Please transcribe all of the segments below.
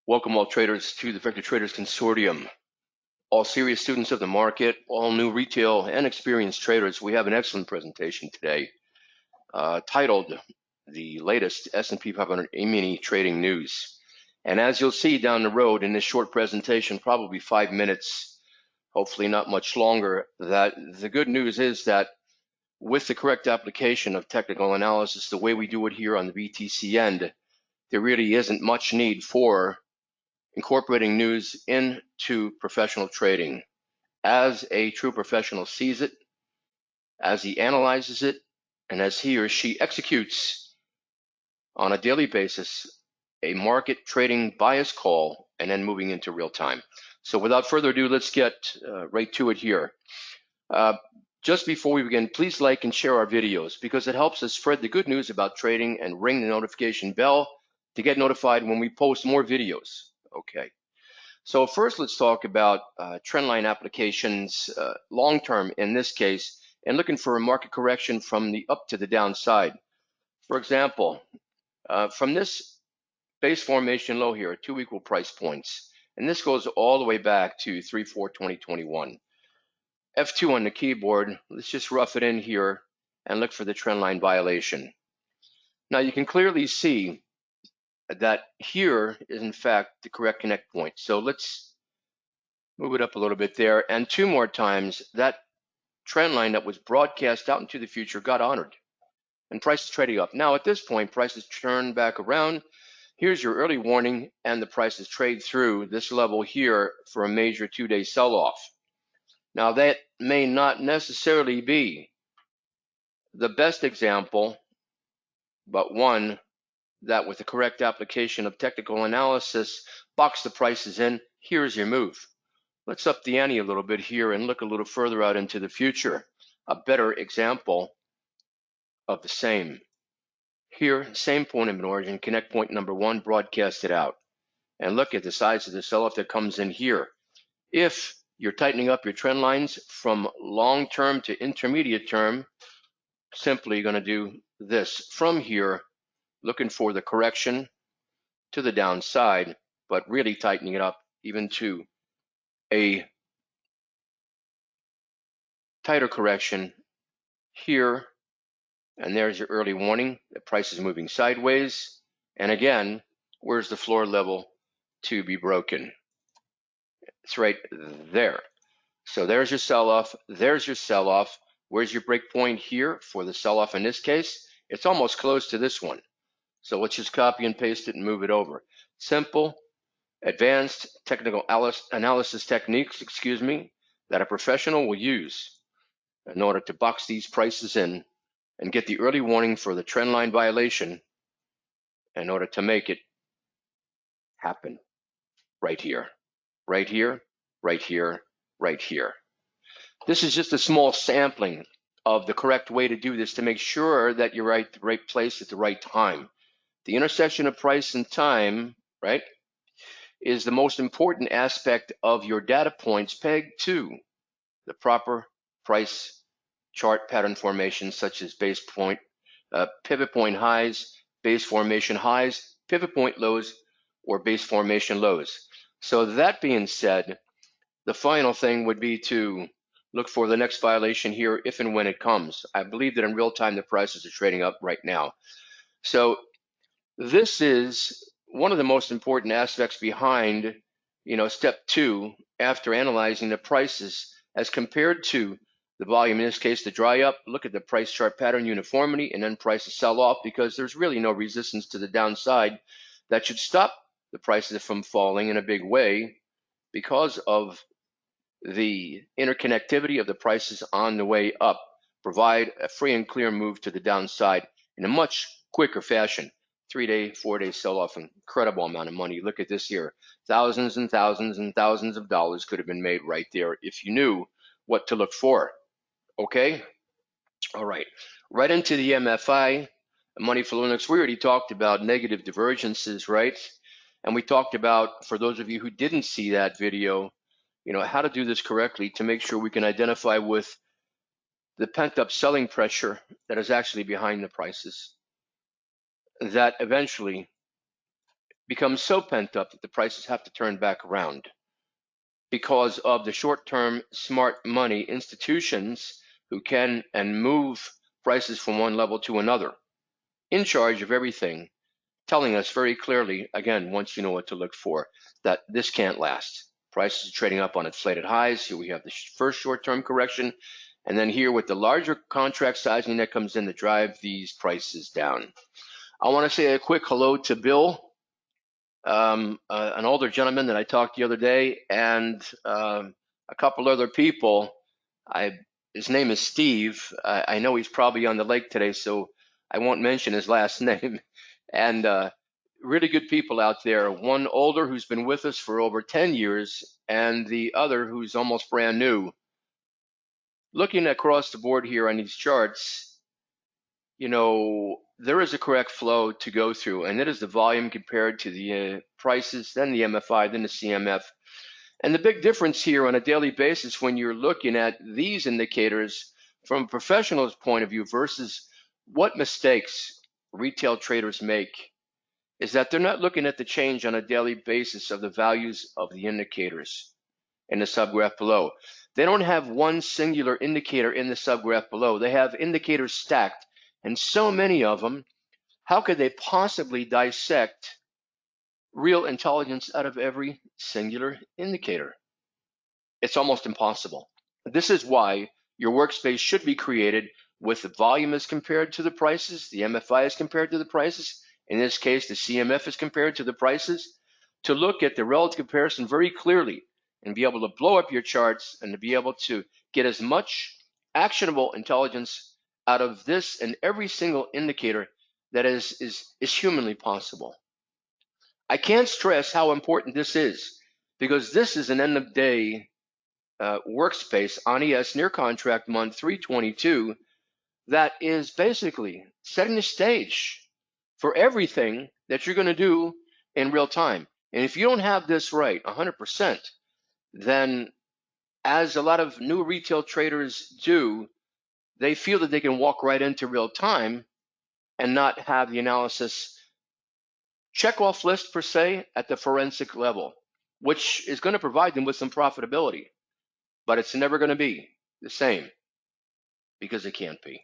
Welcome all traders to the Vector Traders Consortium. All serious students of the market, all new retail and experienced traders, we have an excellent presentation today titled The Latest S&P 500 Emini Trading News. And as you'll see down the road in this short presentation, probably 5 minutes, hopefully not much longer, that the good news is that with the correct application of technical analysis, the way we do it here on the BTC end, there really isn't much need for incorporating news into professional trading. As a true professional sees it, as he analyzes it, and as he or she executes on a daily basis a market trading bias call and then moving into real time. So without further ado, let's get right to it here. Just before we begin, please like and share our videos because it helps us spread the good news about trading and ring the notification bell to get notified when we post more videos. Okay. So first, let's talk about trendline applications, long-term in this case, and looking for a market correction from the up to the downside. For example, from this base formation low here, 2 equal price points, and this goes all the way back to 3/4/2021. F2 on the keyboard, let's just rough it in here and look for the trendline violation. Now you can clearly see that here is in fact the correct connect point. So let's move it up a little bit there. And 2 more times, that trend line that was broadcast out into the future got honored. And price is trading up. Now at this point, prices turn back around. Here's your early warning, and the prices trade through this level here for a major 2-day sell-off. Now that may not necessarily be the best example, but one that with the correct application of technical analysis, box the prices in. Here's your move. Let's up the ante a little bit here and look a little further out into the future. A better example of the same. Here, same point of origin, connect point number 1, broadcast it out. And look at the size of the sell-off that comes in here. If you're tightening up your trend lines from long-term to intermediate term, simply going to do this from here, looking for the correction to the downside, but really tightening it up even to a tighter correction here, and there's your early warning. The price is moving sideways, and again, where's the floor level to be broken? It's right there. So there's your sell-off, there's your sell-off. Where's your break point here for the sell-off in this case? It's almost close to this one. So let's just copy and paste it and move it over. Simple, advanced technical analysis techniques, that a professional will use in order to box these prices in and get the early warning for the trend line violation in order to make it happen right here, right here, right here, right here. This is just a small sampling of the correct way to do this to make sure that you're at the right place at the right time. The intersection of price and time, right, is the most important aspect of your data points pegged to the proper price chart pattern formations such as base point, pivot point highs, base formation highs, pivot point lows, or base formation lows. So that being said, the final thing would be to look for the next violation here if and when it comes. I believe that in real time the prices are trading up right now. So this is one of the most important aspects behind, step 2 after analyzing the prices as compared to the volume, in this case, the dry up. Look at the price chart pattern uniformity and then prices sell off because there's really no resistance to the downside that should stop the prices from falling in a big way because of the interconnectivity of the prices on the way up. Provide a free and clear move to the downside in a much quicker fashion. 3-day, 4-day sell-off, incredible amount of money. Look at this here. Thousands and thousands and thousands of dollars could have been made right there if you knew what to look for. Okay? All right. Right into the MFI, money flow index. We already talked about negative divergences, right? And we talked about, for those of you who didn't see that video, how to do this correctly to make sure we can identify with the pent-up selling pressure that is actually behind the prices that eventually becomes so pent up that the prices have to turn back around because of the short-term smart money institutions who can and move prices from one level to another, in charge of everything, telling us very clearly, again, once you know what to look for, that this can't last. Prices are trading up on inflated highs. Here we have the first short-term correction. And then here with the larger contract sizing that comes in to drive these prices down. I want to say a quick hello to Bill, an older gentleman that I talked the other day, and a couple other people. His name is Steve. I know he's probably on the lake today, so I won't mention his last name. And really good people out there. One older who's been with us for over 10 years, and the other who's almost brand new. Looking across the board here on these charts, there is a correct flow to go through, and it is the volume compared to the prices, then the MFI, then the CMF. And the big difference here on a daily basis when you're looking at these indicators from a professional's point of view versus what mistakes retail traders make is that they're not looking at the change on a daily basis of the values of the indicators in the subgraph below. They don't have one singular indicator in the subgraph below. They have indicators stacked, and so many of them. How could they possibly dissect real intelligence out of every singular indicator? It's almost impossible. This is why your workspace should be created with the volume as compared to the prices, the MFI as compared to the prices, in this case, the CMF is compared to the prices, to look at the relative comparison very clearly and be able to blow up your charts and to be able to get as much actionable intelligence out of this and every single indicator that is humanly possible. I can't stress how important this is because this is an end of day workspace on ES near contract month 322 that is basically setting the stage for everything that you're going to do in real time. And if you don't have this right 100%, then as a lot of new retail traders do, they feel that they can walk right into real time and not have the analysis check off list per se at the forensic level, which is going to provide them with some profitability, but it's never going to be the same because it can't be.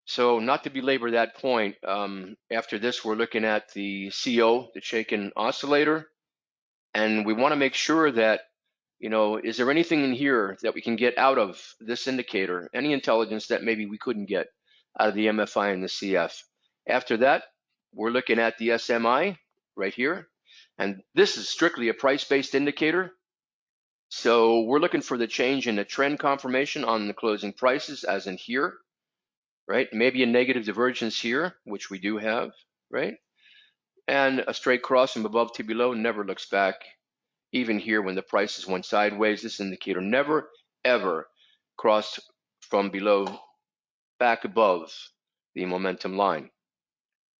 So not to belabor that point, after this, we're looking at the CO, the Chaikin oscillator, and we want to make sure that, is there anything in here that we can get out of this indicator, any intelligence that maybe we couldn't get out of the MFI and the CF. After that, we're looking at the SMI right here, and this is strictly a price-based indicator. So we're looking for the change in the trend confirmation on the closing prices as in here. Right? Maybe a negative divergence here, which we do have, right? And a straight cross from above to below never looks back. Even here when the prices went sideways, this indicator never, ever crossed from below back above the momentum line.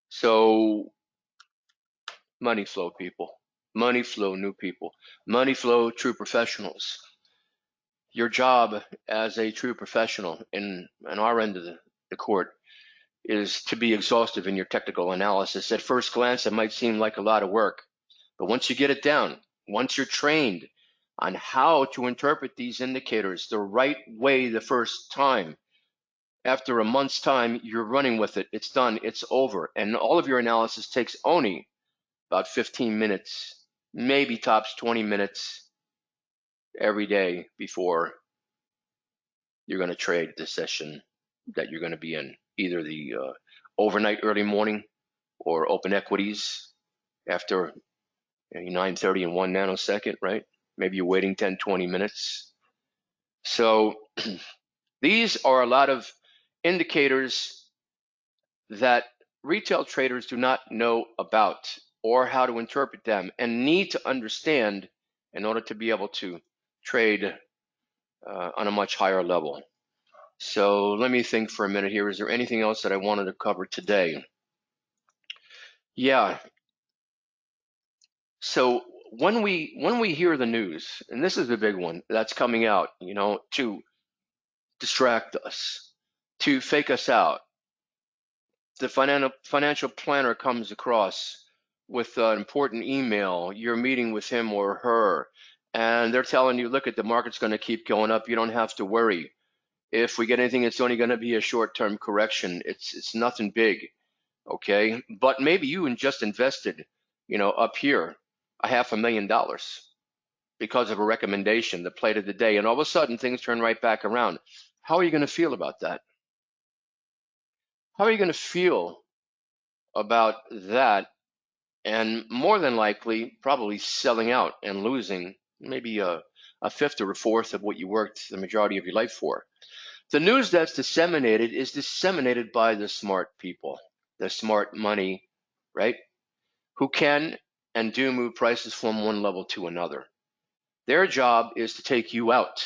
So money flow, people. Money flow, new people. Money flow, true professionals. Your job as a true professional in our end of the court is to be exhaustive in your technical analysis. At first glance, it might seem like a lot of work, but once you get it down, once you're trained on how to interpret these indicators the right way the first time, after a month's time, you're running with it. It's done. It's over. And all of your analysis takes only about 15 minutes, maybe tops 20 minutes every day before you're going to trade the session that you're going to be in, either the overnight early morning or open equities after 9:30 and 1 nanosecond, right? Maybe you're waiting 10, 20 minutes. So these are a lot of indicators that retail traders do not know about or how to interpret them and need to understand in order to be able to trade on a much higher level. So let me think for a minute here. Is there anything else that I wanted to cover today? Yeah. So when we hear the news, and this is the big one that's coming out, to distract us, to fake us out, the financial planner comes across with an important email, you're meeting with him or her, and they're telling you, look, the market's going to keep going up. You don't have to worry. If we get anything, it's only going to be a short-term correction. It's nothing big, okay? But maybe you just invested, up here, $500,000 because of a recommendation, the play of the day, and all of a sudden things turn right back around. How are you going to feel about that? How are you going to feel about that? And more than likely, probably selling out and losing maybe a fifth or a fourth of what you worked the majority of your life for. The news that's disseminated is disseminated by the smart people, the smart money, right? Who can and do move prices from one level to another. Their job is to take you out,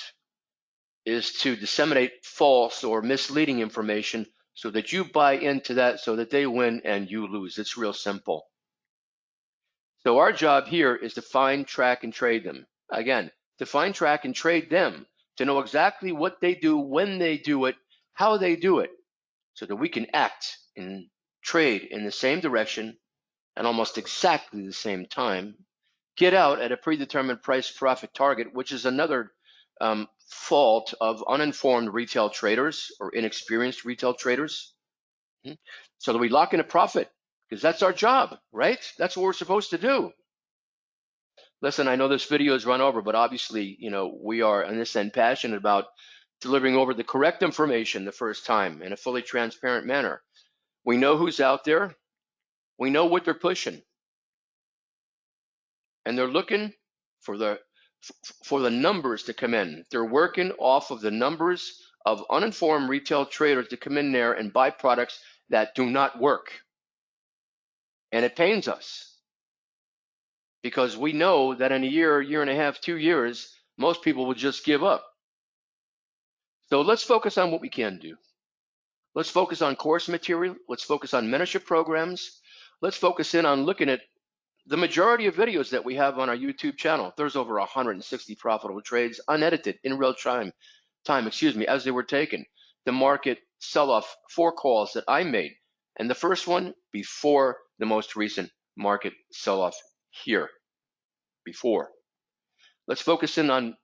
is to disseminate false or misleading information so that you buy into that, so that they win and you lose. It's real simple. So our job here is to find, track, and trade them. Again, to find, track, and trade them, to know exactly what they do, when they do it, how they do it, so that we can act and trade in the same direction and almost exactly the same time, get out at a predetermined price profit target, which is another fault of uninformed retail traders or inexperienced retail traders, so that we lock in a profit, because that's our job, right? That's what we're supposed to do. Listen, I know this video is run over, but obviously, we are on this end passionate about delivering over the correct information the first time in a fully transparent manner. We know who's out there. We know what they're pushing, and they're looking for the numbers to come in. They're working off of the numbers of uninformed retail traders to come in there and buy products that do not work. And it pains us, because we know that in a year, year and a half, 2 years, most people will just give up. So let's focus on what we can do. Let's focus on course material. Let's focus on mentorship programs. Let's focus in on looking at the majority of videos that we have on our YouTube channel. There's over 160 profitable trades, unedited, in real time, as they were taken. The market sell-off 4 calls that I made, and the first one before the most recent market sell-off here, before. Let's focus in on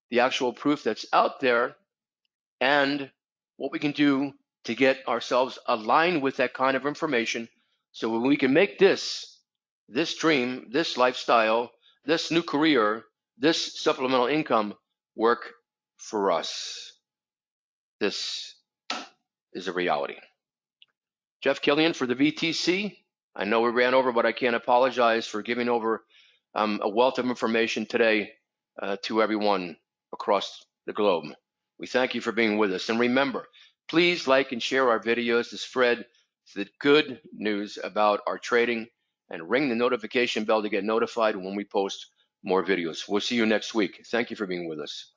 the actual proof that's out there and what we can do to get ourselves aligned with that kind of information, so when we can make this dream, this lifestyle, this new career, this supplemental income work for us. This is a reality. Jeff Killian for the VTC. I know we ran over, but I can't apologize for giving over a wealth of information today to everyone across the globe. We thank you for being with us. And remember, please like and share our videos to spread the good news about our trading, and ring the notification bell to get notified when we post more videos. We'll see you next week. Thank you for being with us.